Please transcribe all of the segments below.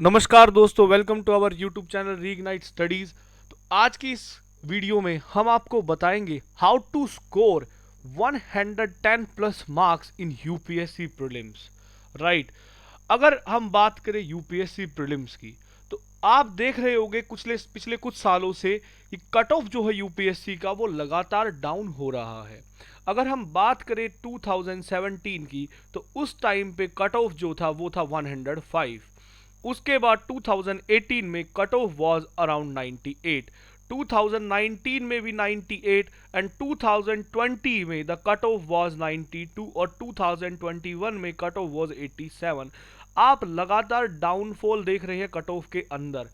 नमस्कार दोस्तों, welcome to our YouTube channel Reignite Studies. तो आज की इस वीडियो में हम आपको बताएंगे how to score 110 plus marks in UPSC prelims. Right, अगर हम बात करें यूपीएससी प्रीलिम्स की, तो आप देख रहे होंगे पिछले कुछ सालों से कि कट ऑफ जो है यूपीएससी का वो लगातार डाउन हो रहा है। अगर हम बात करें 2017 की, तो उस टाइम पे कट ऑफ जो था वो था 105। उसके बाद 2018 में कट ऑफ वाज अराउंड 98, 2019 में भी 98 एंड 2020 में द कट ऑफ वाज 92 और 2021 में कट ऑफ वाज 87। आप लगातार डाउनफॉल देख रहे हैं कट ऑफ के अंदर।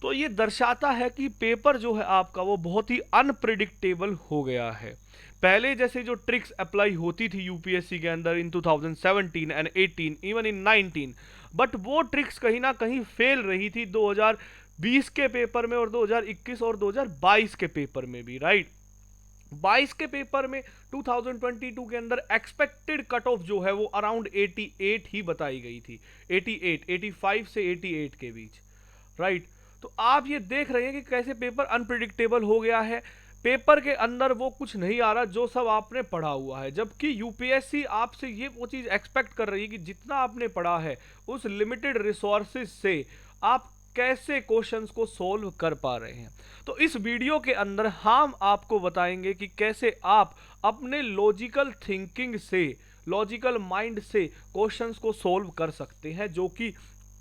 तो ये दर्शाता है कि पेपर जो है आपका वो बहुत ही अनप्रिडिक्टेबल हो गया है। पहले जैसे जो ट्रिक्स अप्लाई होती थी यूपीएससी के अंदर इन 2017 एंड 18 इवन इन 19, बट वो ट्रिक्स कहीं ना कहीं फेल रही थी 2020 के पेपर में और 2021 और 2022 के पेपर में भी। राइट, 22 के पेपर में 2022 के अंदर एक्सपेक्टेड कट ऑफ जो है वो अराउंड 88 ही बताई गई थी, 88, 85 से 88 के बीच। राइट, तो आप ये देख रहे हैं कि कैसे पेपर अनप्रिडिक्टेबल हो गया है। पेपर के अंदर वो कुछ नहीं आ रहा जो सब आपने पढ़ा हुआ है, जबकि यूपीएससी आपसे ये वो चीज एक्सपेक्ट कर रही है कि जितना आपने पढ़ा है उस लिमिटेड रिसोर्सेज से आप कैसे क्वेश्चंस को सॉल्व कर पा रहे हैं। तो इस वीडियो के अंदर हम आपको बताएंगे कि कैसे आप अपने लॉजिकल थिंकिंग से, लॉजिकल माइंड से क्वेश्चंस को सॉल्व कर सकते हैं, जो कि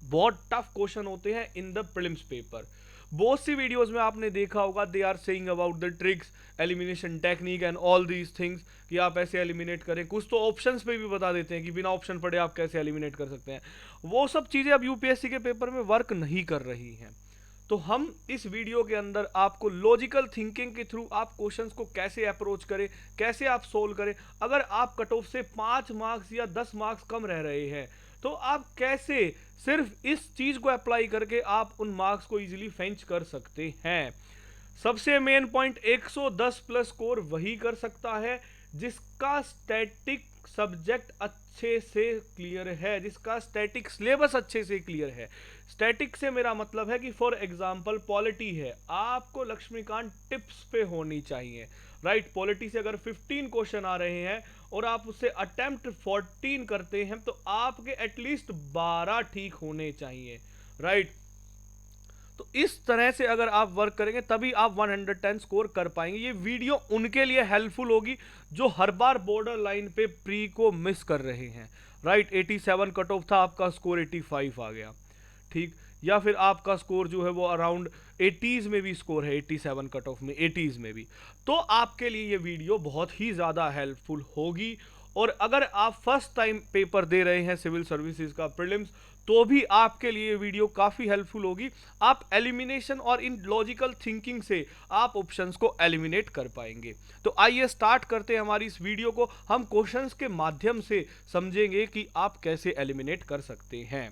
बहुत टफ क्वेश्चन होते हैं इन द प्रीलिम्स पेपर। बहुत सी वीडियोस में आपने देखा होगा they are saying about the tricks, elimination technique and all these things कि आप ऐसे एलिमिनेट करें। कुछ तो ऑप्शंस पे भी बता देते हैं कि बिना ऑप्शन पढ़े आप कैसे एलिमिनेट कर सकते हैं। वो सब चीजें अब यूपीएससी के पेपर में वर्क नहीं कर रही हैं। तो हम इस वीडियो के अंदर आपको लॉजिकल थिंकिंग के थ्रू आप क्वेश्चंस को कैसे अप्रोच करें, कैसे आप सोल्व करें। अगर आप कट ऑफ से 5 मार्क्स या 10 मार्क्स कम रह रहे हैं तो आप कैसे सिर्फ इस चीज को अप्लाई करके आप उन मार्क्स को इजीली फेंच कर सकते हैं। सबसे मेन पॉइंट, 110 प्लस स्कोर वही कर सकता है जिसका स्टैटिक सब्जेक्ट अच्छे से क्लियर है, जिसका स्टैटिक सिलेबस अच्छे से क्लियर है। स्टैटिक से मेरा मतलब है कि फॉर एग्जांपल पॉलिटी है, आपको लक्ष्मीकांत टिप्स पे होनी चाहिए। राइट, पॉलिटी से अगर 15 क्वेश्चन आ रहे हैं और आप उससे अटेम्प्ट 14 करते हैं तो आपके एटलीस्ट 12 ठीक होने चाहिए। राइट, तो इस तरह से अगर आप वर्क करेंगे तभी आप 110 स्कोर कर पाएंगे। ये वीडियो उनके लिए हेल्पफुल होगी जो हर बार बॉर्डर लाइन पे प्री को मिस कर रहे हैं। राइट, 87 कट ऑफ था, आपका स्कोर 85 आ गया। ठीक, या फिर आपका स्कोर जो है वो अराउंड 80s में भी स्कोर है, 87 कट ऑफ में 80s में भी, तो आपके लिए ये वीडियो बहुत ही ज़्यादा हेल्पफुल होगी। और अगर आप फर्स्ट टाइम पेपर दे रहे हैं सिविल सर्विसेज का प्रीलिम्स, तो भी आपके लिए वीडियो काफ़ी हेल्पफुल होगी। आप एलिमिनेशन और इन लॉजिकल थिंकिंग से आप ऑप्शंस को एलिमिनेट कर पाएंगे। तो आइए स्टार्ट करते हैं हमारी इस वीडियो को। हम क्वेश्चंस के माध्यम से समझेंगे कि आप कैसे एलिमिनेट कर सकते हैं।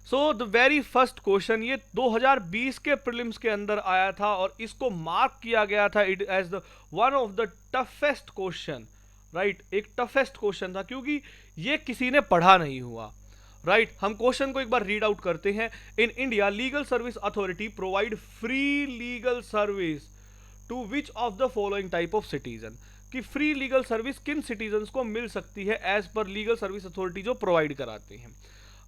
So the very first question ये 2020 के प्रीलिम्स के अंदर आया था और इसको मार्क किया गया था it as the one of the toughest question. Right, एक टफेस्ट क्वेश्चन था क्योंकि ये किसी ने पढ़ा नहीं हुआ। राइट, हम क्वेश्चन को एक बार रीड आउट करते हैं। In India legal service authority provide free legal service to which of the following type of citizen, कि फ्री लीगल सर्विस किन सिटीजन को मिल सकती है as per legal service authority जो प्रोवाइड कराते हैं।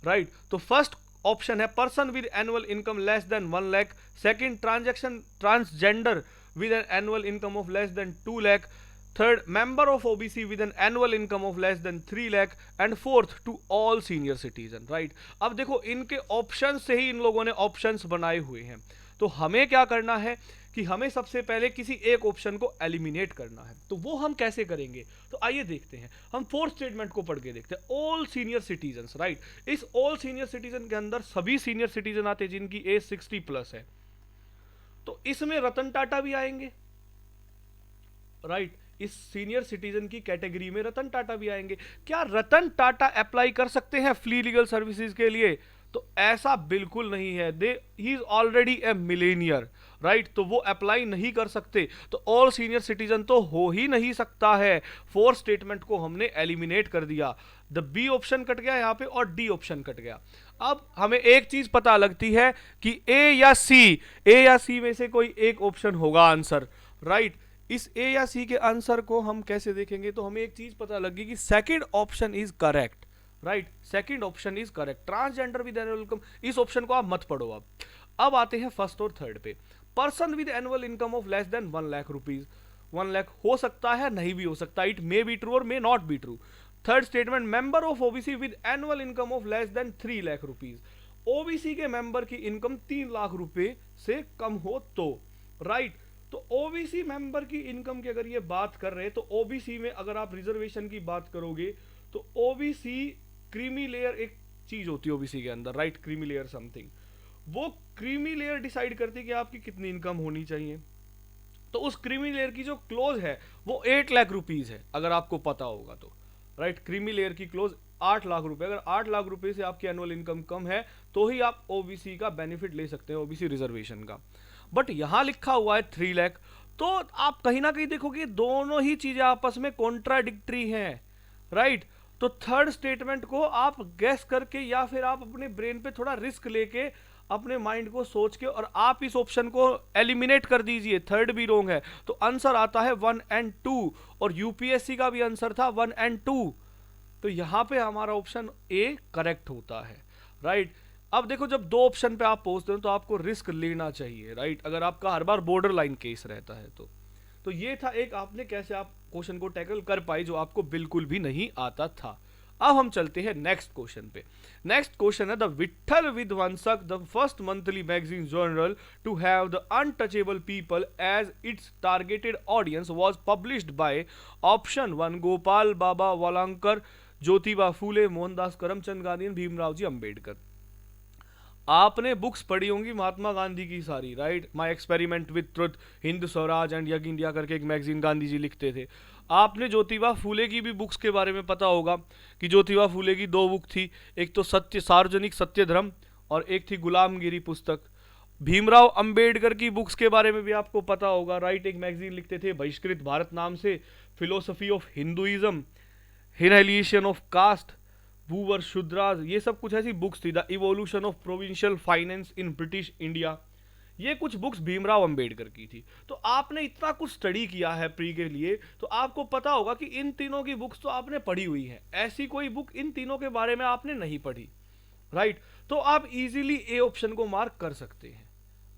राइट, तो फर्स्ट ऑप्शन है person with annual income less than 1 lakh, second transgender with an annual income of less than 2 lakh, third member of OBC with an annual income of less than 3 lakh and fourth to all senior citizen. Right, अब देखो इनके option से ही इन लोगों ने options बनाए हुए हैं। तो हमें क्या करना है कि हमें सबसे पहले किसी एक ऑप्शन को एलिमिनेट करना है। तो वो हम कैसे करेंगे, तो आइए देखते हैं। हम फोर्थ स्टेटमेंट को पढ़ के देखते हैं, ऑल सीनियर सिटीजन। राइट, इस ऑल सीनियर सिटीजन के अंदर सभी सीनियर सिटीजन आते हैं जिनकी एज 60 प्लस है। तो इसमें रतन टाटा भी आएंगे। राइट, इस सीनियर सिटीजन की कैटेगरी में रतन टाटा भी आएंगे। क्या रतन टाटा अप्लाई कर सकते हैं फ्री लीगल सर्विसेज के लिए, तो ऐसा बिल्कुल नहीं है। He is already A Millionaire. Right, तो वो अप्लाई नहीं कर सकते। तो ऑल सीनियर सिटीजन तो हो ही नहीं सकता है। फोर्थ स्टेटमेंट को हमने एलिमिनेट कर दिया। द बी ऑप्शन कट गया यहाँ पे और डी ऑप्शन कट गया। अब हमें एक चीज पता लगती है कि ए या सी में से कोई एक ऑप्शन होगा आंसर, राइट। इस ए या सी के आंसर को हम कैसे देखेंगे, तो हमें एक चीज पता लगी कि second option is correct, right. Second option is correct, transgender with annual income, इस ऑप्शन को आप मत पढ़ो। अब आते हैं फर्स्ट और थर्ड पे। Person with annual income of less than 1 lakh rupees, 1 lakh हो सकता है, नहीं भी हो सकता, इट मे बी ट्रू और may not be true. Third statement, member of OBC with annual income of less than 3 lakh rupees, OBC के मेंबर की इनकम 3 लाख रुपए से कम हो तो, राइट। तो ओबीसी मेंबर की इनकम की अगर ये बात कर रहे हैं, तो ओबीसी में अगर आप रिजर्वेशन की बात करोगे तो ओबीसी क्रीमी लेयर एक चीज होती है ओबीसी के अंदर, राइट, क्रीमी लेयर समथिंग, वो क्रीमी लेयर डिसाइड करती है कि आपकी कितनी इनकम होनी चाहिए। तो उस क्रीमी लेयर की जो क्लोज है वो 8 लाख रुपीज है, अगर आपको पता होगा तो, राइट। क्रीमी लेयर की क्लोज 8 लाख रुपए, अगर 8 लाख रुपए से आपकी एनुअल इनकम कम है तो ही आप ओबीसी का बेनिफिट ले सकते हैं, ओबीसी रिजर्वेशन का। बट यहां लिखा हुआ है 3 लाख, तो आप कहीं ना कहीं देखोगे दोनों ही चीजें आपस में कॉन्ट्राडिक्टरी हैं, राइट। तो थर्ड स्टेटमेंट को आप गैस करके या फिर आप अपने ब्रेन पे थोड़ा रिस्क लेके अपने माइंड को सोच के और आप इस ऑप्शन को एलिमिनेट कर दीजिए, थर्ड भी रोंग है। तो आंसर आता है 1 एंड 2, और यूपीएससी का भी आंसर था 1 एंड 2। तो यहां पे हमारा ऑप्शन ए करेक्ट होता है, राइट। अब देखो, जब दो ऑप्शन पे आप पहुंचते हो तो आपको रिस्क लेना चाहिए, राइट, अगर आपका हर बार बॉर्डर लाइन केस रहता है तो ये था एक आपने कैसे आप क्वेश्चन को टैकल कर पाए जो आपको बिल्कुल भी नहीं आता था। अब हम चलते हैं नेक्स्ट क्वेश्चन पे। नेक्स्ट क्वेश्चन है, the Vitthal Vidhwansak the first monthly magazine journal to have the untouchable people as its targeted audience was published by option 1 Gopal Baba Walangkar, Jyotiba Phule, Mohandas Karamchand Gandhi, Bhimrao ji Ambedkar. आपने बुक्स पढ़ी होंगी महात्मा गांधी की सारी, right, my experiment with truth, Hind Swaraj and Young India करके एक magazine Gandhi ji लिखते थे। आपने ज्योतिबा फूले की भी बुक्स के बारे में पता होगा कि ज्योतिबा फूले की 2 बुक थी, एक तो सार्वजनिक सत्य धर्म और एक थी गुलामगिरी पुस्तक। भीमराव अंबेडकर की बुक्स के बारे में भी आपको पता होगा, राइट, एक मैगजीन लिखते थे बहिष्कृत भारत नाम से, philosophy of Hinduism, annihilation of caste, who were Shudras, ये सब कुछ ऐसी बुक्स थी। The evolution of provincial finance in British India, ये कुछ बुक्स भीमराव अंबेडकर की थी। तो आपने इतना कुछ स्टडी किया है प्री के लिए, तो आपको पता होगा कि इन तीनों की बुक्स तो आपने पढ़ी हुई है, ऐसी कोई बुक इन तीनों के बारे में आपने नहीं पढ़ी, राइट। तो आप इजीली ए ऑप्शन को मार्क कर सकते हैं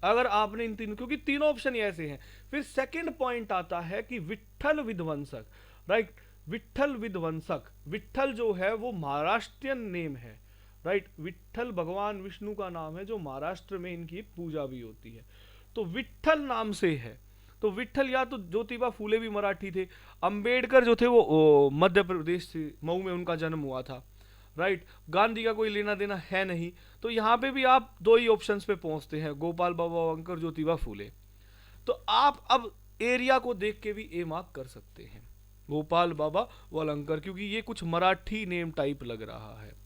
अगर आपने इन तीनों, क्योंकि तीनों ऑप्शन ऐसे हैं। फिर सेकंड पॉइंट आता है कि विठल विध्वंसक, राइट, विठल विध्वंसक, विठल जो है वो महाराष्ट्रियन नेम है, राइट, विठल भगवान विष्णु का नाम है जो महाराष्ट्र में इनकी पूजा भी होती है। तो विठल नाम से है, तो विठल, या तो ज्योतिबा फूले भी मराठी थे, अंबेडकर जो थे वो मध्य प्रदेश से, मऊ में उनका जन्म हुआ था, राइट, गांधी का कोई लेना देना है नहीं। तो यहाँ पे भी आप 2 ही ऑप्शंस पे पहुंचते हैं, गोपाल बाबा वंकर, ज्योतिबा फूले। तो आप अब एरिया को देख के भी ए मार्क कर सकते हैं, गोपाल बाबा वलंकर, क्योंकि ये कुछ मराठी नेम टाइप लग रहा है।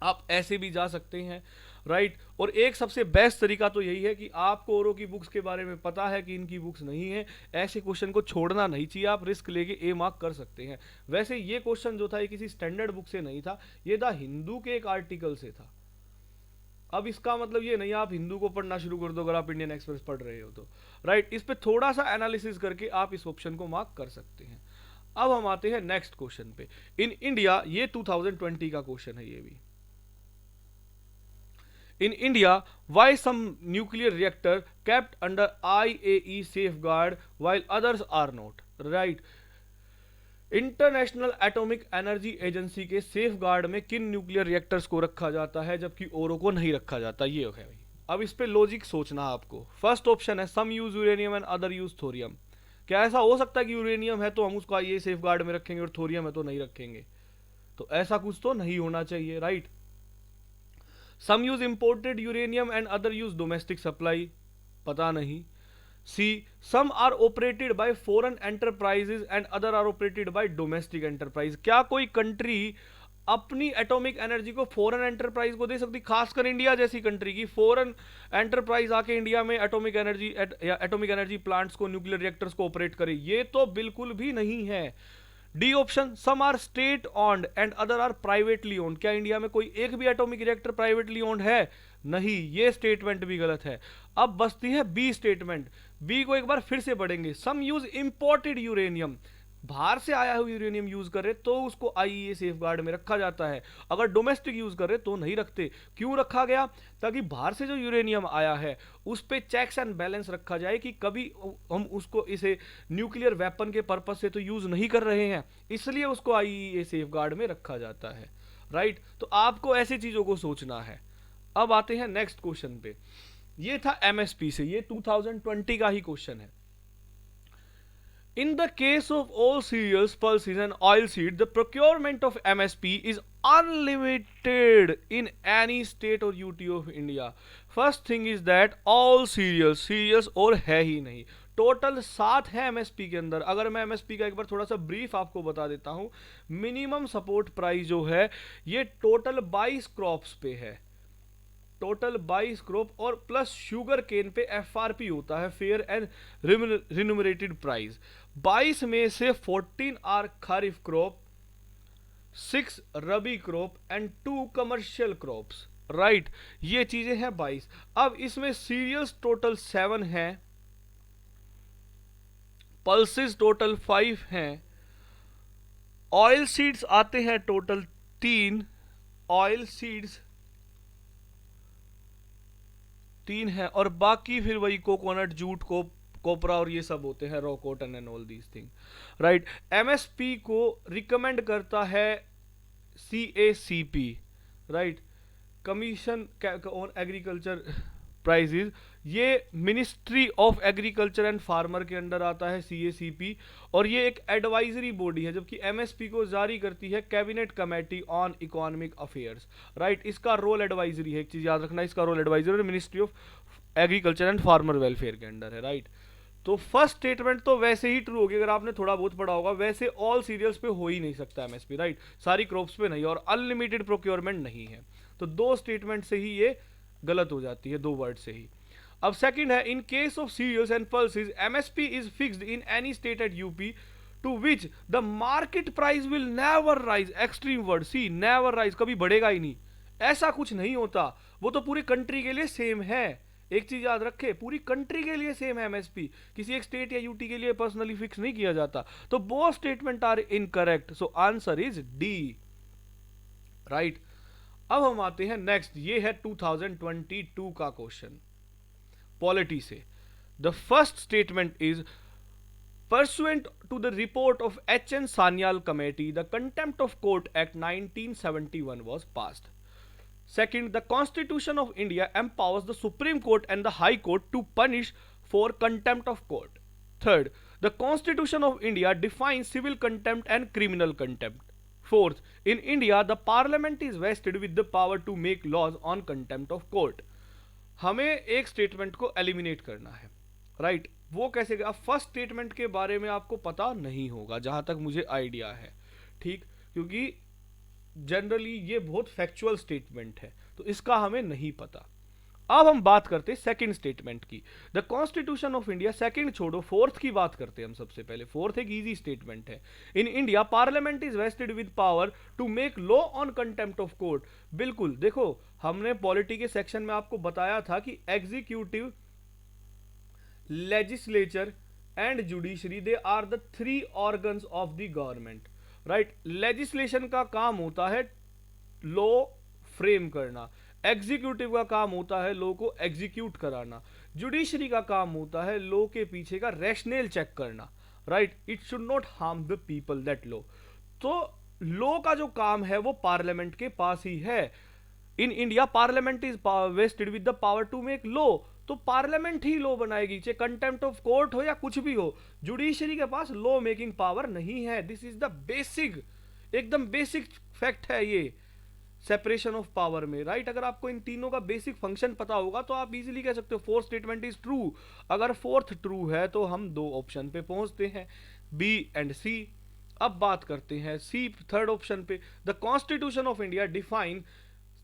आप ऐसे भी जा सकते हैं, राइट। और एक सबसे बेस्ट तरीका तो यही है कि आपको औरों की बुक्स के बारे में पता है कि इनकी बुक्स नहीं है, ऐसे क्वेश्चन को छोड़ना नहीं चाहिए, आप रिस्क लेके ए मार्क कर सकते हैं। वैसे ये क्वेश्चन जो था ये किसी स्टैंडर्ड बुक से नहीं था, ये द हिंदू के एक आर्टिकल से था। अब इसका मतलब ये नहीं आप हिंदू को पढ़ना शुरू कर दो अगर आप इंडियन एक्सप्रेस पढ़ रहे हो तो, राइट। इस पे थोड़ा सा एनालिसिस करके आप इस ऑप्शन को मार्क कर सकते हैं। अब हम आते हैं नेक्स्ट क्वेश्चन पे। इन इंडिया, ये 2020 का क्वेश्चन है ये भी। In India, why some nuclear reactor kept under IAEA safeguard while others are not, right. International atomic energy agency के सेफ गार्ड में किन न्यूक्लियर रिएक्टर्स को रखा जाता है जबकि औरों को नहीं रखा जाता, ये है भाई। अब इस पे लॉजिक सोचना आपको। फर्स्ट ऑप्शन है some use uranium and other use thorium. क्या ऐसा हो सकता है कि यूरेनियम है तो हम उसको ये सेफ गार्ड में रखेंगे और थोरियम है तो नहीं रखेंगे? तो ऐसा कुछ तो नहीं होना चाहिए, right. Some use imported uranium and other use domestic supply, पता नहीं। सी, some are operated by foreign enterprises and other are operated by domestic enterprise। क्या कोई कंट्री अपनी एटॉमिक एनर्जी को फॉरेन एंटरप्राइज को दे सकती, खासकर इंडिया जैसी कंट्री की फॉरेन एंटरप्राइज आके इंडिया में एटॉमिक एनर्जी प्लांट्स को, न्यूक्लियर रिएक्टर्स को ऑपरेट करे? ये तो बिल्कुल भी नहीं है। D option, some are state owned and other are privately owned. क्या इंडिया में कोई एक भी एटॉमिक रिएक्टर प्राइवेटली ओन्ड है? नहीं, ये स्टेटमेंट भी गलत है। अब बचती है बी स्टेटमेंट। बी को एक बार फिर से पढ़ेंगे। सम यूज इंपोर्टेड यूरेनियम, बाहर से आया हुआ यूरेनियम यूज करे तो उसको आईईए सेफगार्ड में रखा जाता है, अगर डोमेस्टिक यूज करे तो नहीं रखते। क्यों रखा गया? ताकि बाहर से जो यूरेनियम आया है उस पे चेक्स एंड बैलेंस रखा जाए कि कभी हम उसको इसे न्यूक्लियर वेपन के पर्पस से तो यूज नहीं कर रहे हैं, इसलिए उसको आईईए सेफगार्ड में रखा जाता है। राइट, तो आपको ऐसी चीजों को सोचना है। अब आते हैं नेक्स्ट क्वेश्चन पे। ये था एमएसपी से, ये 2020 का ही क्वेश्चन है। In the case of all cereals, pulses and oilseed, the procurement of MSP is unlimited in any state or UT of India. First thing is that all cereals और है ही नहीं। टोटल 7 है MSP के अंदर। अगर मैं MSP का एक बार थोड़ा सा ब्रीफ आपको बता देता हूं, मिनिमम सपोर्ट प्राइस जो है ये टोटल 22 क्रॉप्स पे है, टोटल 22 क्रॉप, और प्लस शुगर केन पे एफआरपी होता है, फेयर एंड रिन्यूमरेटेड प्राइस। 22 में से 14 are kharif crop, 6 rabi crop and 2 commercial crops. Right, ये चीजें हैं 22। अब इसमें सीरियल्स टोटल 7 हैं, पल्सेस टोटल 5 हैं, ऑयल सीड्स आते हैं टोटल 3, ऑयल सीड्स 3 है, और बाकी फिर वही कोकोनट, जूट, कोपरा और ये सब होते हैं, raw cotton and all these thing. Right, MSP को रिकमेंड करता है CACP, right, commission on agriculture prices. ये ministry of agriculture and farmer के अंडर आता है सीएसीपी, और ये एक एडवाइजरी बॉडी है, जबकि एमएसपी को जारी करती है cabinet committee on economic affairs. Right, इसका रोल एडवाइजरी है, एक चीज याद रखना, इसका role advisory ministry of agriculture and farmer welfare के अंडर है। राइट, तो फर्स्ट स्टेटमेंट तो वैसे ही ट्रू होगी, अगर आपने थोड़ा बहुत पढ़ा होगा। वैसे ऑल सीरियल्स पे हो ही नहीं सकता एमएसपी, राइट, सारी क्रॉप्स पे नहीं, और अनलिमिटेड प्रोक्योरमेंट नहीं है। तो 2 स्टेटमेंट से ही ये गलत हो जाती है, 2 वर्ड से ही। अब सेकंड है, in case of cereals and pulses MSP is fixed in any state at up to which the market price will never rise. Extreme word, see never rise, कभी बढ़ेगा ही नहीं, ऐसा कुछ नहीं होता। वो तो पूरी कंट्री के लिए सेम है। एक चीज याद रखे, पूरी कंट्री के लिए सेम है एमएसपी, किसी एक स्टेट या यूटी के लिए पर्सनली फिक्स नहीं किया जाता। तो both statement are incorrect, so answer is D. Right, अब हम आते हैं नेक्स्ट, ये है 2022 का क्वेश्चन पॉलिटी से। The first statement is pursuant to the report of H.N. Sanyal Committee, the Contempt of Court Act 1971 was passed. Second, the Constitution of India empowers the Supreme Court and the High Court to punish for contempt of court. Third, the Constitution of India defines civil contempt and criminal contempt. Fourth, in India, the Parliament is vested with the power to make laws on contempt of court. हमें एक statement को eliminate करना है। Right, वो कैसे? अब first statement के बारे में आपको पता नहीं होगा जहां तक मुझे आइडिया है, ठीक, क्योंकि जनरली ये बहुत फैक्चुअल स्टेटमेंट है, तो इसका हमें नहीं पता। अब हम बात करते हैं सेकंड स्टेटमेंट की, the constitution of India. Second छोड़ो, फोर्थ की बात करते हैं हम सबसे पहले। फोर्थ एक इजी स्टेटमेंट है, in India parliament is vested with power to make law on contempt of court. बिल्कुल, देखो हमने पॉलिटी के सेक्शन में आपको बताया था कि executive, legislature and judiciary, they are the 3 organs of the government. Right, legislation का काम होता है लॉ फ्रेम करना, एग्जीक्यूटिव का काम होता है लॉ को एग्जीक्यूट कराना, जुडिशरी का काम होता है लॉ के पीछे का रैशनल चेक करना। Right, it should not harm the people, that law. तो लॉ का जो काम है वो पार्लियामेंट के पास ही है। In India parliament is vested with the power to make law, तो पार्लियामेंट ही लॉ बनाएगी, चाहे कंटेम्प्ट ऑफ कोर्ट हो या कुछ भी हो। जुडिशरी के पास लॉ मेकिंग पावर नहीं है। दिस इज द बेसिक, एकदम बेसिक फैक्ट है ये सेपरेशन ऑफ पावर में। राइट, अगर आपको इन तीनों का बेसिक फंक्शन पता होगा तो आप इजीली कह सकते हो फोर्थ स्टेटमेंट इज ट्रू। अगर फोर्थ ट्रू है तो हम 2 ऑप्शन पे पहुंचते हैं, बी एंड सी। अब बात करते हैं सी, थर्ड ऑप्शन पे, the constitution of India define.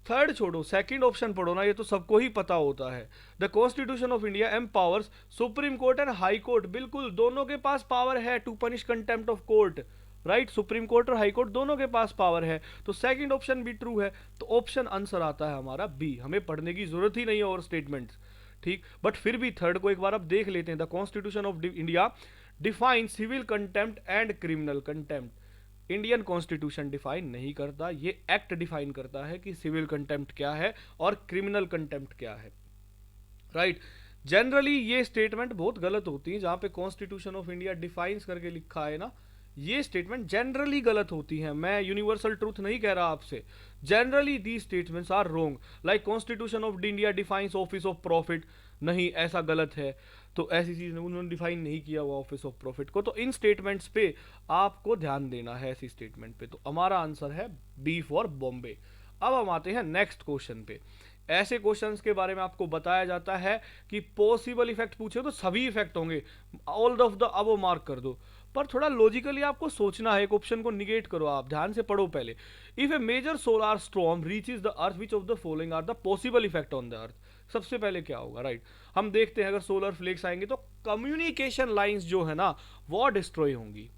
Third छोड़ो, सेकंड ऑप्शन पढ़ो ना, ये तो सबको ही पता होता है। The constitution of India empowers supreme court and high court. बिल्कुल, दोनों के पास पावर है to punish contempt of court. Right. Supreme court और हाई कोर्ट दोनों के पास पावर है, तो सेकंड ऑप्शन भी ट्रू है, तो ऑप्शन आंसर आता है हमारा बी। हमें पढ़ने की जरूरत ही नहीं है और स्टेटमेंट्स, ठीक। बट फिर भी थर्ड को एक बार अब देख लेते हैं। The constitution of India define civil contempt and criminal contempt. Indian constitution define नहीं करता, ये एक्ट डिफाइन करता है कि सिविल कंटेम्प्ट क्या है और क्रिमिनल कंटेम्प्ट क्या है, राइट। जनरली ये स्टेटमेंट बहुत गलत होती है, जहां पे कॉन्स्टिट्यूशन ऑफ इंडिया डिफाइंस करके लिखा है ना, ये स्टेटमेंट जनरली गलत होती है। मैं यूनिवर्सल ट्रूथ नहीं कह रहा आपसे, generally the statements are wrong. Like constitution of India defines office of profit, नहीं ऐसा गलत है, तो ऐसी चीज उन्होंने डिफाइन नहीं किया हुआ ऑफिस ऑफ प्रॉफिट को। तो इन स्टेटमेंट्स पे आपको ध्यान देना है, ऐसी स्टेटमेंट पे। तो हमारा आंसर है बी फॉर बॉम्बे। अब हम आते हैं नेक्स्ट क्वेश्चन पे। ऐसे क्वेश्चंस के बारे में आपको बताया जाता है कि पॉसिबल इफेक्ट पूछे तो सभी इफेक्ट होंगे, all of the above mark कर दो, पर थोड़ा लॉजिकली आपको सोचना है, एक ऑप्शन को निगेट करो, आप ध्यान से पढ़ो पहले। If a major solar storm reaches the earth, which of the following are the possible effect on the earth. सबसे पहले क्या होगा, राइट। हम देखते हैं अगर सोलर फ्लेक्स आएंगे तो कम्युनिकेशन लाइंस जो है ना वो डिस्ट्रॉय होंगी।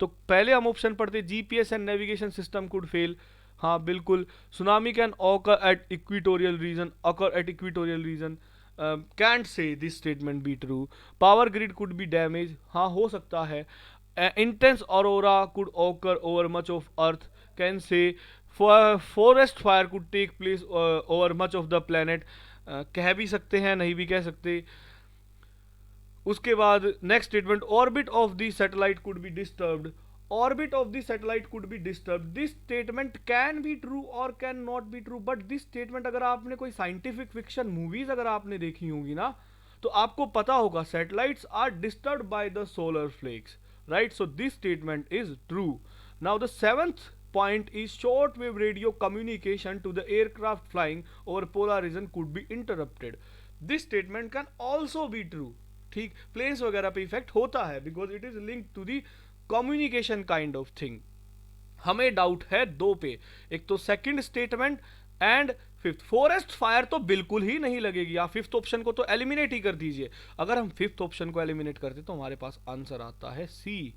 तो पहले हम ऑप्शन पढ़ते, GPS and navigation system could fail, हाँ बिल्कुल। Tsunami can occur at equatorial region, occur at equatorial region, can't say this statement be true. Power grid could be damage, हाँ हो सकता है। Intense aurora could occur over much of earth, can say. Forest fire could take place over much of the planet, कह भी सकते हैं नहीं भी कह सकते। उसके बाद next statement, orbit of the satellite could be disturbed, orbit of the satellite could be disturbed। this statement can be true or can not be true, but this statement अगर आपने कोई साइंटिफिक फिक्शन मूवीज अगर आपने देखी होंगी ना, तो आपको पता होगा satellites are disturbed by the solar flakes, right? so this statement is true। now the seventh point is shortwave radio communication to the aircraft flying over polar region could be interrupted। this statement can also be true, ठीक। Planes वगैरह पे effect होता है because it is link to the communication kind of thing. हमें doubt है दो पे, एक तो second statement and fifth. Forest fire तो बिल्कुल ही नहीं लगेगी, आप फिफ्थ ऑप्शन को तो एलिमिनेट ही कर दीजिए। अगर हम फिफ्थ ऑप्शन को एलिमिनेट करते तो हमारे पास आंसर आता है सी,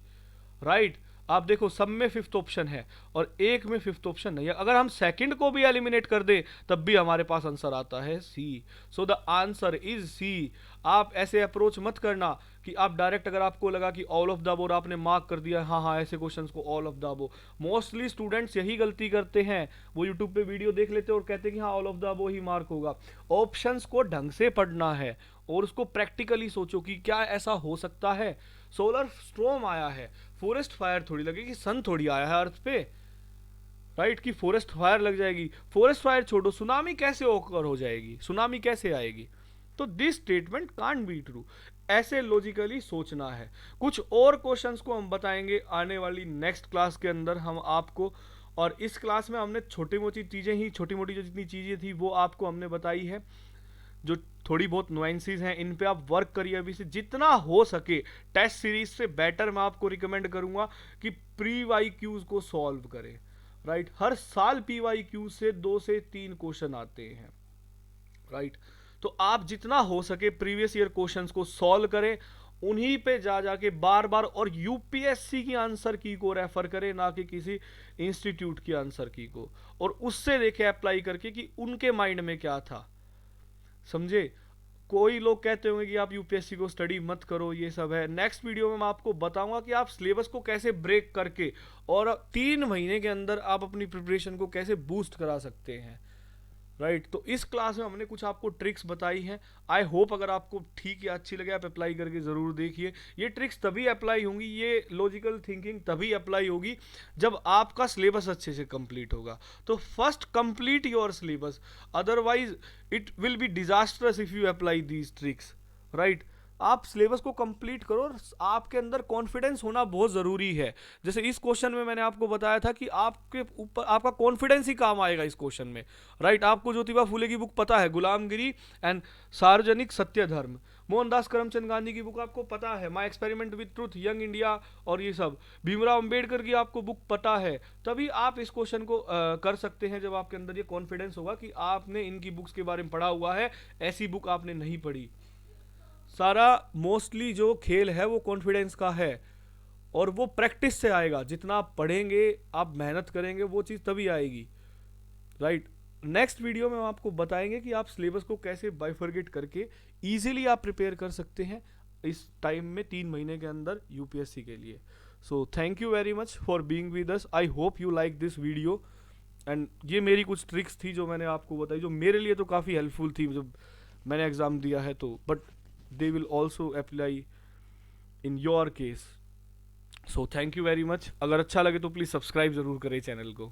राइट। आप देखो सब में फिफ्थ ऑप्शन है और एक में फिफ्थ ऑप्शन नहीं है। अगर हम सेकंड को भी एलिमिनेट कर दें तब भी हमारे पास आंसर आता है C. So the answer is C. आप ऐसे अप्रोच मत करना कि आप डायरेक्ट, अगर आपको लगा कि ऑल ऑफ द अबव आपने मार्क कर दिया, हाँ हाँ ऐसे क्वेश्चंस को all of the above. Mostly students यही गलती करते हैं, वो यूट्यूब पे वीडियो देख लेते हैं और कहते हैं कि हाँ all of the above he mark होगा। ऑप्शंस को ढंग से पढ़ना है और उसको प्रैक्टिकली सोचो कि क्या ऐसा हो सकता है। सोलर स्टॉर्म आया है, फॉरेस्ट फायर थोड़ी लगेगी, सन थोड़ी आया है अर्थ पे, राइट, कि फॉरेस्ट फायर लग जाएगी। फॉरेस्ट फायर छोड़ो, सुनामी कैसे ओकर हो जाएगी, सुनामी कैसे आएगी। तो this statement can't be true. ऐसे लॉजिकली सोचना है। कुछ और क्वेश्चंस को हम बताएंगे आने वाली नेक्स्ट क्लास के अंदर हम आपको, और इस क्लास में हमने छोटी मोटी चीजें ही, छोटी मोटी जो जितनी चीजें थी वो आपको हमने बताई है। जो थोड़ी बहुत नुएंसीज हैं इन पे आप वर्क करिए अभी से, जितना हो सके। टेस्ट सीरीज से बेटर मैं आपको रिकमेंड करूंगा कि प्री वाई क्यूज को सॉल्व करें, राइट। हर साल पी वाई क्यू से 2 से 3 क्वेश्चन आते हैं, राइट। तो आप जितना हो सके प्रीवियस ईयर क्वेश्चंस को सॉल्व करें, उन्हीं पे जा जाके बार बार, और यूपीएससी की आंसर की को रेफर करें, ना कि किसी इंस्टीट्यूट की आंसर की को, और उससे देखे अप्लाई करके कि उनके माइंड में क्या था, समझे। कोई लोग कहते होंगे कि आप यूपीएससी को स्टडी मत करो, ये सब है। नेक्स्ट वीडियो में मैं आपको बताऊंगा कि आप सिलेबस को कैसे ब्रेक करके और 3 महीने के अंदर आप अपनी प्रिपरेशन को कैसे बूस्ट करा सकते हैं, राइट। तो इस क्लास में हमने कुछ आपको ट्रिक्स बताई हैं। आई होप अगर आपको ठीक या अच्छी लगे आप अप्लाई करके ज़रूर देखिए। ये ट्रिक्स तभी अप्लाई होंगी, ये लॉजिकल थिंकिंग तभी अप्लाई होगी जब आपका सिलेबस अच्छे से कंप्लीट होगा। तो first complete your syllabus, otherwise it will be disastrous if you apply these tricks, right. आप सिलेबस को कंप्लीट करो और आपके अंदर कॉन्फिडेंस होना बहुत ज़रूरी है। जैसे इस क्वेश्चन में मैंने आपको बताया था कि आपके ऊपर आपका कॉन्फिडेंस ही काम आएगा इस क्वेश्चन में, राइट। आपको ज्योतिबा फूले की बुक पता है, गुलामगिरी एंड सार्वजनिक सत्य धर्म। मोहनदास करमचंद गांधी की बुक आपको पता है, my experiment with truth, young India, और ये सब। भीमराव अंबेडकर की आपको बुक पता है। तभी आप इस क्वेश्चन को कर सकते हैं जब आपके अंदर ये कॉन्फिडेंस होगा कि आपने इनकी बुक्स के बारे में पढ़ा हुआ है, ऐसी बुक आपने नहीं पढ़ी। सारा मोस्टली जो खेल है वो कॉन्फिडेंस का है, और वो प्रैक्टिस से आएगा। जितना आप पढ़ेंगे, आप मेहनत करेंगे, वो चीज़ तभी आएगी, राइट। नेक्स्ट वीडियो में हम आपको बताएंगे कि आप सिलेबस को कैसे बाइफरगेट करके इजीली आप प्रिपेयर कर सकते हैं इस टाइम में, 3 महीने के अंदर यूपीएससी के लिए। So thank you very much for being with us. I hope you like this video. And ये मेरी कुछ ट्रिक्स थी जो मैंने आपको बताई, जो मेरे लिए तो काफ़ी हेल्पफुल थी जब मैंने एग्ज़ाम दिया है, तो but they will also apply in your case. So thank you very much. अगर अच्छा लगे तो प्लीज़ सब्सक्राइब ज़रूर करें चैनल को।